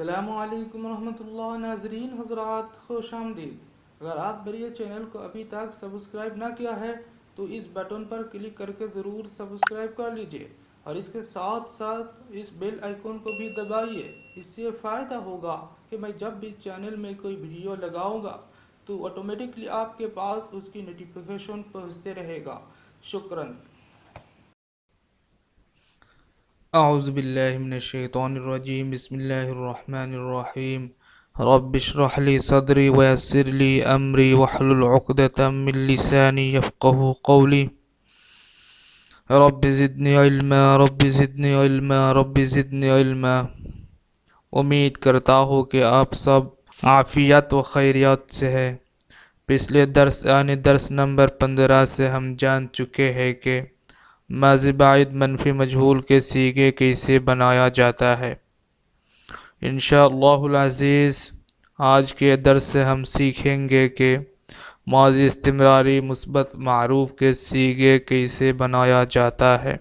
السلام علیکم ورحمۃ اللہ ناظرین حضرات، خوش آمدید۔ اگر آپ میرے چینل کو ابھی تک سبسکرائب نہ کیا ہے تو اس بٹن پر کلک کر کے ضرور سبسکرائب کر لیجئے اور اس کے ساتھ ساتھ اس بیل آئیکن کو بھی دبائیے۔ اس سے فائدہ ہوگا کہ میں جب بھی چینل میں کوئی ویڈیو لگاؤں گا تو آٹومیٹکلی آپ کے پاس اس کی نوٹیفیکیشن پہنچتے رہے گا۔ شکراً۔ اعوذ باللہ من الشیطان الرجیم، بسم اللہ الرحمن الرحیم۔ رب اشرح لی صدری ویسر لی امری واحلل عقدۃ من لسانی یفقہوا قولی۔ رب زدنی علما رب زدنی علما رب زدنی علما۔ امید کرتا ہوں کہ آپ سب عافیت و خیریت سے ہے۔ پچھلے درس یعنی درس نمبر 15 سے ہم جان چکے ہیں کہ ماضی بعید منفی مجہول کے صیغے کیسے بنایا جاتا ہے۔ انشاءاللہ العزیز آج کے درس سے ہم سیکھیں گے کہ ماضی استمراری مثبت معروف کے صیغے کیسے بنایا جاتا ہے۔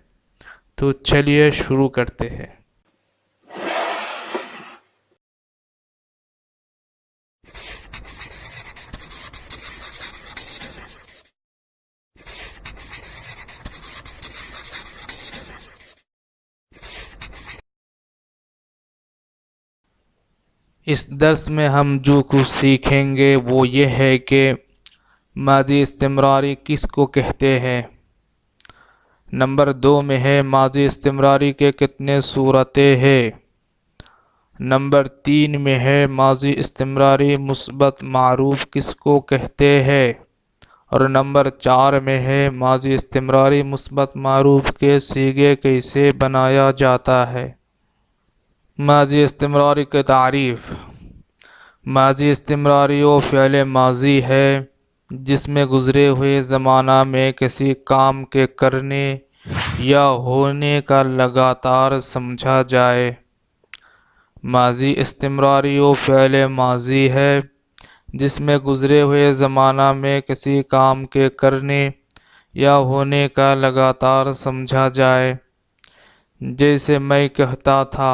تو چلیے شروع کرتے ہیں۔ اس درس میں ہم جو کچھ سیکھیں گے وہ یہ ہے کہ ماضی استمراری کس کو کہتے ہیں۔ نمبر 2 میں ہے ماضی استمراری کے کتنے صورتیں ہیں۔ نمبر 3 میں ہے ماضی استمراری مثبت معروف کس کو کہتے ہیں، اور نمبر 4 میں ہے ماضی استمراری مثبت معروف کے صیغے کیسے بنایا جاتا ہے۔ ماضی استمراری کی تعریف۔ ماضی استمراری وہ فعل ماضی ہے جس میں گزرے ہوئے زمانہ میں کسی کام کے کرنے یا ہونے کا لگاتار سمجھا جائے۔ ماضی استمراری وہ فعل ماضی ہے جس میں گزرے ہوئے زمانہ میں کسی کام کے کرنے یا ہونے کا لگاتار سمجھا جائے۔ جیسے میں کہتا تھا،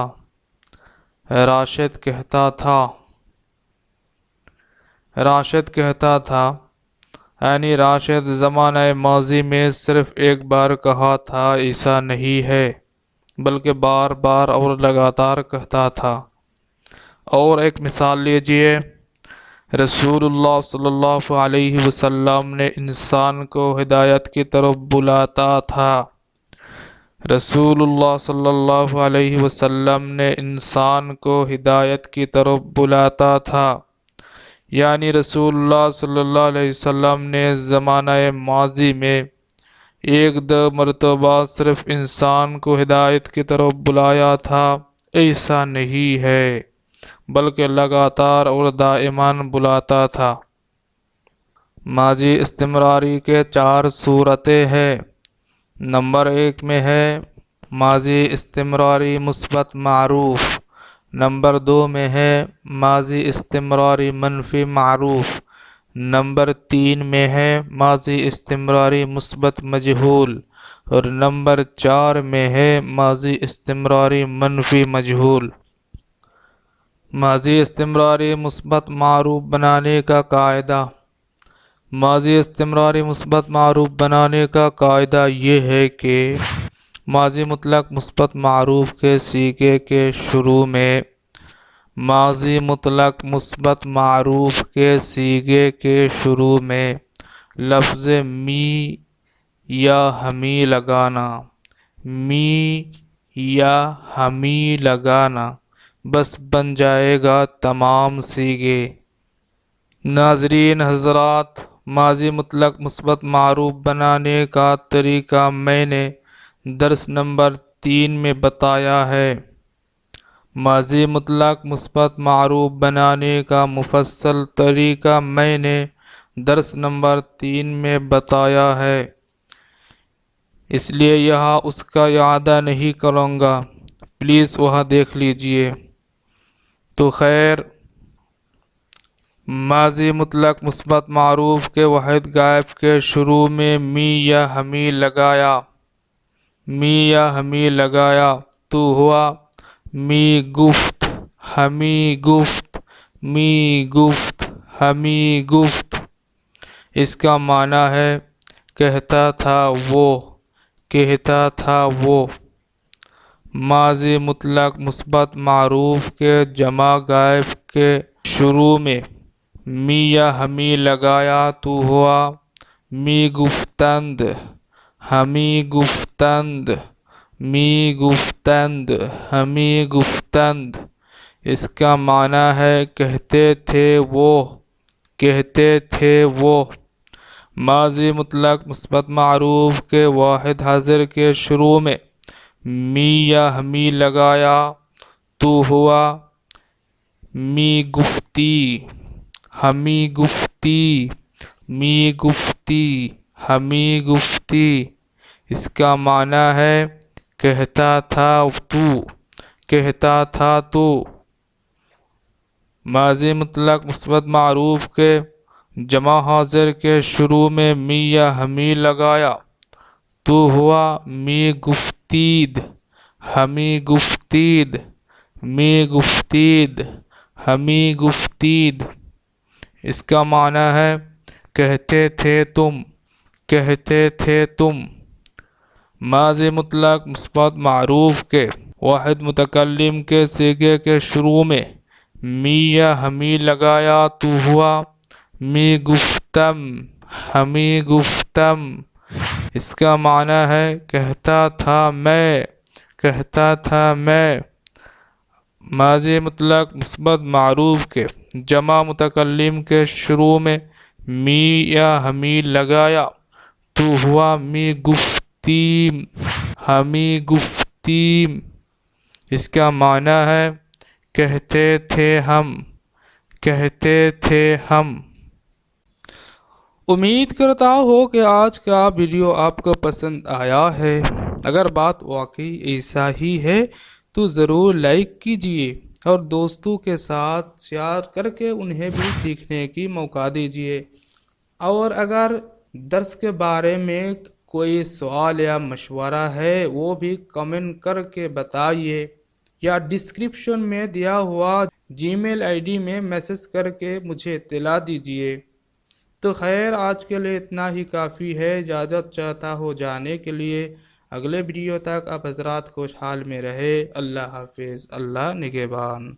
راشد کہتا تھا۔ راشد کہتا تھا یعنی راشد زمانہ ماضی میں صرف ایک بار کہا تھا ایسا نہیں ہے، بلکہ بار بار اور لگاتار کہتا تھا۔ اور ایک مثال لیجئے، رسول اللہ صلی اللہ علیہ وسلم نے انسان کو ہدایت کی طرف بلاتا تھا۔ رسول اللہ صلی اللہ علیہ وسلم نے انسان کو ہدایت کی طرف بلاتا تھا، یعنی رسول اللہ صلی اللہ علیہ وسلم نے زمانہ ماضی میں ایک دو مرتبہ صرف انسان کو ہدایت کی طرف بلایا تھا ایسا نہیں ہے، بلکہ لگاتار اور دائمان بلاتا تھا۔ ماضی استمراری کے 4 صورتیں ہیں۔ نمبر 1 میں ہے ماضی استمراری مثبت معروف۔ نمبر 2 میں ہے ماضی استمراری منفی معروف۔ نمبر 3 میں ہے ماضی استمراری مثبت مجہول، اور نمبر 4 میں ہے ماضی استمراری منفی مجہول۔ ماضی استمراری مثبت معروف بنانے کا قاعدہ۔ ماضی استمراری مثبت معروف بنانے کا قاعدہ یہ ہے کہ ماضی مطلق مثبت معروف کے صیغے کے شروع میں ماضی مطلق مثبت معروف کے صیغے کے شروع میں لفظ می یا ہمی لگانا۔ می یا ہمی لگانا بس بن جائے گا تمام صیغے۔ ناظرین حضرات، ماضی مطلق مثبت معروف بنانے کا طریقہ میں نے درس نمبر 3 میں بتایا ہے۔ ماضی مطلق مثبت معروف بنانے کا مفصل طریقہ میں نے درس نمبر 3 میں بتایا ہے، اس لیے یہاں اس کا اعادہ نہیں کروں گا، پلیز وہاں دیکھ لیجئے۔ تو خیر، ماضی مطلق مثبت معروف کے واحد غائب کے شروع میں می یا ہمی لگایا۔ می یا ہمی لگایا تو ہوا می گفت ہمیں گفت، می گفت، ہمیں گفت۔ اس کا معنی ہے کہتا تھا وہ، کہتا تھا وہ۔ ماضی مطلق مثبت معروف کے جمع غائب کے شروع میں می یا ہمیں لگایا تو ہوا می گفتند، ہمیں گفتند، می گفتند، ہمیں گفتند۔ اس کا معنی ہے کہتے تھے وہ، کہتے تھے وہ۔ ماضی مطلق مثبت معروف کے واحد حاضر کے شروع میں می یا ہمیں لگایا تو ہوا می گفتی، ہمیں گفتی، می گفتی، ہمیں گفتی۔ اس کا معنی ہے کہتا تھا تو، کہتا تھا تو۔ ماضی مطلق مثبت معروف کے جمع حاضر کے شروع میں می یا ہمیں لگایا تو ہوا می گفتید، ہمیں گفتید، می گفتید، ہمیں گفتید۔ اس کا معنی ہے کہتے تھے تم، کہتے تھے تم۔ ماضی مطلق مثبت معروف کے واحد متکلم کے صیغے کے شروع میں می یا ہمیں لگایا تو ہوا می گفتم، ہمیں گفتم۔ اس کا معنی ہے کہتا تھا میں، کہتا تھا میں۔ ماضی مطلق مثبت معروف کے جمع متکلم کے شروع میں می یا ہمیں لگایا تو ہوا می گفتیم، ہمیں گفتیم۔ اس کا معنی ہے کہتے تھے ہم، کہتے تھے ہم۔ امید کرتا ہوں کہ آج کا ویڈیو آپ کو پسند آیا ہے۔ اگر بات واقعی ایسا ہی ہے تو ضرور لائک کیجئے اور دوستوں کے ساتھ شیئر کر کے انہیں بھی سیکھنے کی موقع دیجئے۔ اور اگر درس کے بارے میں کوئی سوال یا مشورہ ہے وہ بھی کمنٹ کر کے بتائیے، یا ڈسکرپشن میں دیا ہوا جی میل آئی ڈی میں میسج کر کے مجھے اطلاع دیجئے۔ تو خیر آج کے لیے اتنا ہی کافی ہے۔ اجازت چاہتا ہو جانے کے لیے۔ اگلے ویڈیو تک آپ حضرات خوشحال میں رہے۔ اللہ حافظ، اللہ نگہبان۔